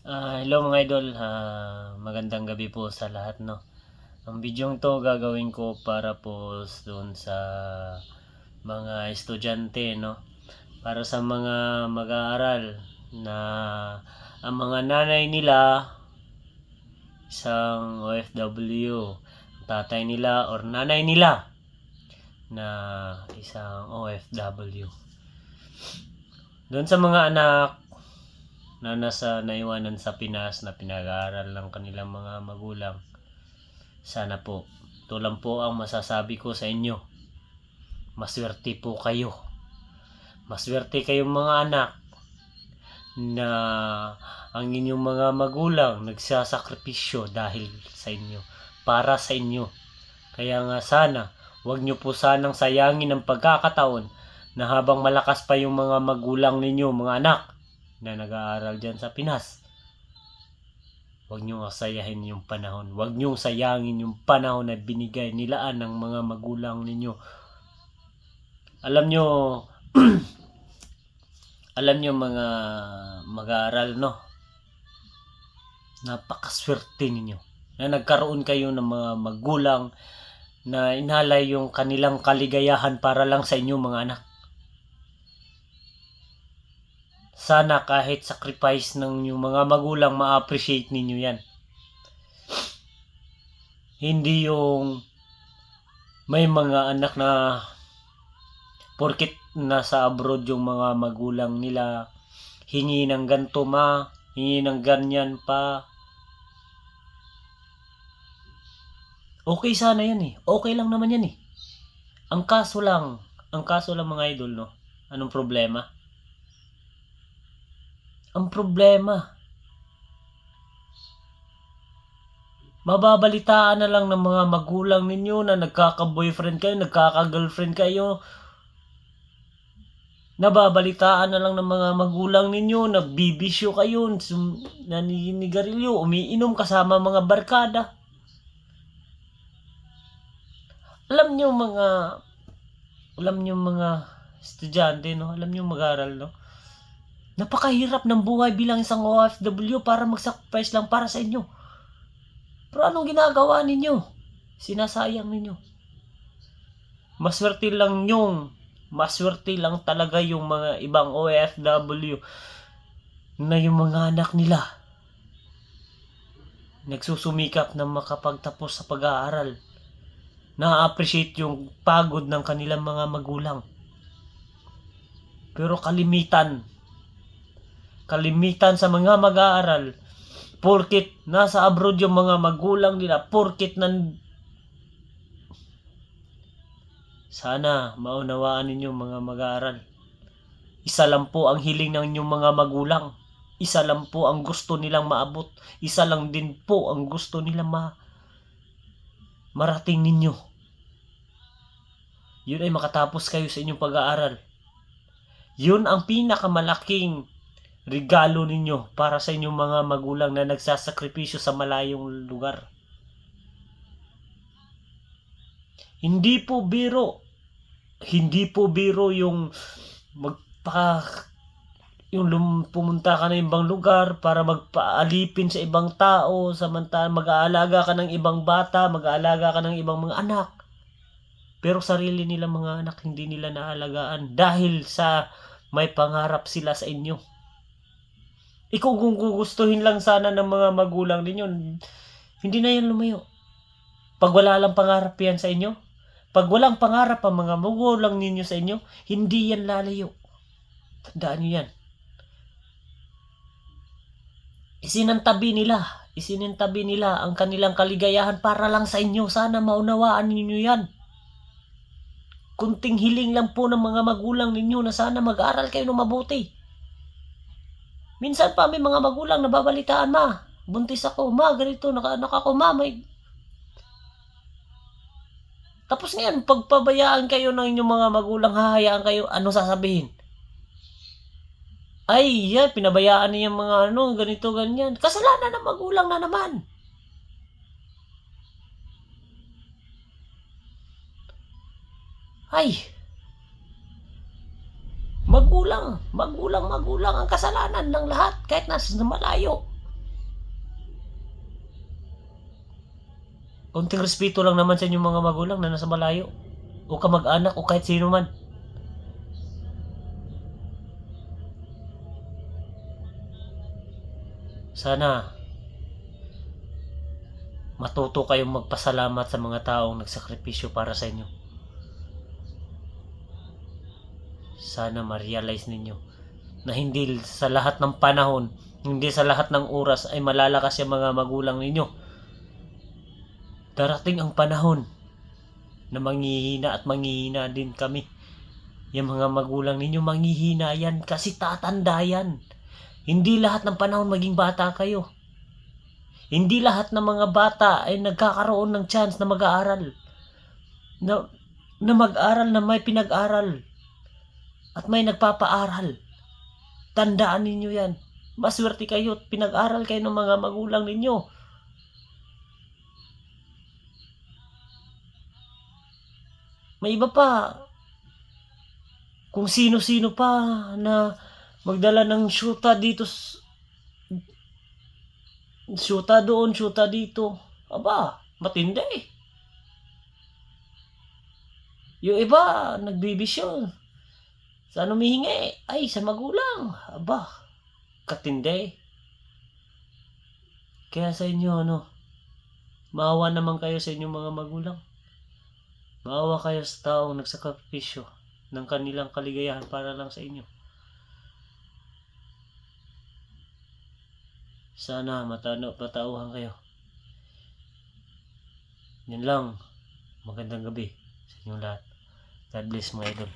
Hello mga idol, magandang gabi po sa lahat, no. Ang video to gagawin ko para po doon sa mga estudyante, no. Para sa mga mag-aaral na ang mga nanay nila isang OFW, tatay nila or nanay nila na isang OFW. Doon sa mga anak na nasa naiwanan sa Pinas na pinag-aaral ng kanilang mga magulang, sana po, ito lang po ang masasabi ko sa inyo. Maswerte po kayo. Maswerte kayong mga anak na ang inyong mga magulang nagsasakripisyo dahil sa inyo, para sa inyo. Kaya nga sana, huwag nyo po sanang sayangin ang pagkakataon na habang malakas pa yung mga magulang ninyo, mga anak na nag-aaral dyan sa Pinas, huwag nyo asayahin yung panahon. Huwag nyo sayangin yung panahon na binigay nilaan ng mga magulang ninyo. Alam nyo, alam nyo mga mag-aaral, no? Napakaswerte ninyo na nagkaroon kayo ng mga magulang na inalay yung kanilang kaligayahan para lang sa inyo, mga anak. Sana kahit sacrifice ng yung mga magulang, ma-appreciate ninyo yan. Hindi yung may mga anak na porkit nasa abroad yung mga magulang nila, hingi ng ganto hingi ng ganyan pa. Okay sana yan eh. Okay lang naman yan eh. Ang kaso lang mga idol, no? Anong problema? Ang problema, mababalitaan na lang ng mga magulang ninyo na nagkaka-boyfriend kayo, nagkaka-girlfriend kayo. Nababalitaan na lang ng mga magulang ninyo, nagbibisyo kayo, naninigarilyo, umiinom kasama mga barkada. Alam nyo mga estudyante, no? Alam nyo mag-aral, no? Napakahirap ng buhay bilang isang OFW para mag-sacrifice lang para sa inyo. Pero anong ginagawa ninyo? Sinasayang ninyo. Maswerte lang talaga yung mga ibang OFW na yung mga anak nila nagsusumikap na makapagtapos sa pag-aaral. Na-appreciate yung pagod ng kanilang mga magulang. Pero kalimitan sa mga mag-aaral, porkit nasa abroad yung mga magulang nila, sana maunawaan ninyo mga mag-aaral. Isa lang po ang hiling ng inyong mga magulang. Isa lang po ang gusto nilang maabot. Isa lang din po ang gusto nilang marating ninyo. Yun ay makatapos kayo sa inyong pag-aaral. Yun ang pinakamalaking regalo ninyo para sa inyong mga magulang na nagsasakripisyo sa malayong lugar. Hindi po biro yung pumunta ka na ibang lugar para magpaalipin sa ibang tao, samantalang mag-aalaga ka ng ibang bata, mag-aalaga ka ng ibang mga anak. Pero sarili nila mga anak hindi nila naalagaan dahil sa may pangarap sila sa inyo. Kung gugustuhin lang sana ng mga magulang ninyo, hindi na yan lumayo. Pag wala lang pangarap yan sa inyo, pag walang pangarap ang mga magulang ninyo sa inyo, hindi yan lalayo. Tandaan nyo yan. Isinintabi nila ang kanilang kaligayahan para lang sa inyo. Sana maunawaan ninyo yan. Kunting hiling lang po ng mga magulang ninyo na sana mag-aral kayo ng mabuti. Minsan pa may mga magulang na babalitaan, buntis ako, ganito, nakanak ako, Tapos ngayon, pagpabayaan kayo ng inyong mga magulang, hahayaan kayo, ano sasabihin? Ay, yan, pinabayaan niya mga ganito, ganyan. Kasalanan ng magulang na naman. Ay, Magulang ang kasalanan ng lahat kahit nasa malayo. Konting respeto lang naman sa inyong mga magulang na nasa malayo. O kamag-anak o kahit sino man. Sana matuto kayong magpasalamat sa mga taong nagsakripisyo para sa inyo. Sana ma-realize ninyo na hindi sa lahat ng panahon, hindi sa lahat ng oras ay malalakas yung mga magulang ninyo. Darating ang panahon na manghihina at manghihina din kami. Yung mga magulang ninyo manghihina yan kasi tatanda yan. Hindi lahat ng panahon maging bata kayo. Hindi lahat ng mga bata ay nagkakaroon ng chance na mag-aaral. Na mag-aral na may pinag-aral. At may nagpapaaral. Tandaan ninyo yan. Maswerte kayo at pinag-aral kayo ng mga magulang ninyo. May iba pa. Kung sino-sino pa na magdala ng syuta dito. Syuta doon, syuta dito. Aba, matindi. Yung iba, nagbibisyo. Saan humihingi? Ay, sa magulang. Aba, katindi. Kaya sa inyo, maawa naman kayo sa inyong mga magulang. Maawa kayo sa taong nagsakripisyo ng kanilang kaligayahan para lang sa inyo. Sana matauhan kayo. Yan lang. Magandang gabi sa inyong lahat. God bless mga idol.